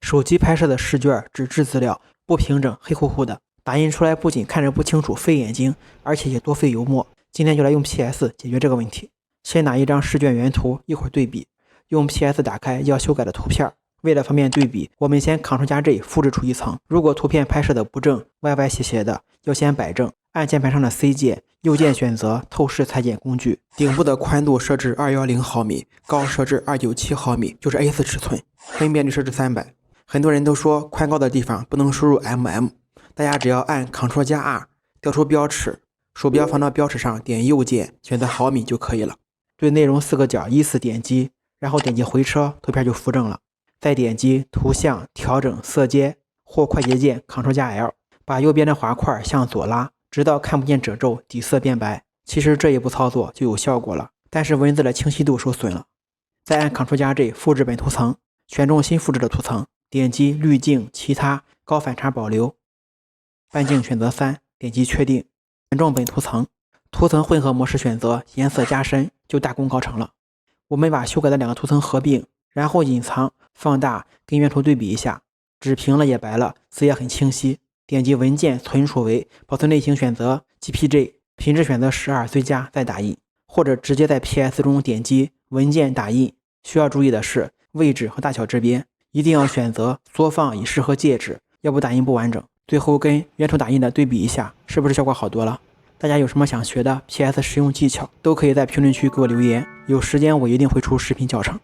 手机拍摄的试卷、纸质资料不平整、黑乎乎的，打印出来不仅看着不清楚费眼睛，而且也多费油墨。今天就来用 PS 解决这个问题。先拿一张试卷原图，一会儿对比。用 PS 打开要修改的图片，为了方便对比，我们先 Ctrl+J 复制出一层。如果图片拍摄的不正，歪歪斜斜的，要先摆正。按键盘上的 C 键，右键选择透视裁剪工具，顶部的宽度设置210毫米，高设置297毫米，就是 A4 尺寸，分辨率设置300。很多人都说宽高的地方不能输入 大家只要按 Ctrl+R 调出标尺，鼠标放到标尺上，点右键选择毫米就可以了。对内容4个角依次点击，然后点击回车，图片就浮正了。再点击图像调整色阶或快捷键 Ctrl+L， 把右边的滑块向左拉，直到看不见褶皱，底色变白。其实这一步操作就有效果了，但是文字的清晰度受损了。再按 Ctrl+J 复制本图层，选中新复制的图层，点击滤镜其他高反差保留，半径选择3，点击确定，选中本图层，图层混合模式选择颜色加深，就大功告成了。我们把修改的2个图层合并，然后隐藏、放大，跟原图对比一下，纸平了也白了，字也很清晰。点击文件存储为，保存类型选择 JPG， 品质选择12，最佳，再打印，或者直接在 PS 中点击文件打印。需要注意的是，位置和大小这边一定要选择缩放以适合介质，要不打印不完整。最后跟原图打印的对比一下，是不是效果好多了？大家有什么想学的 PS 使用技巧，都可以在评论区给我留言，有时间我一定会出视频教程。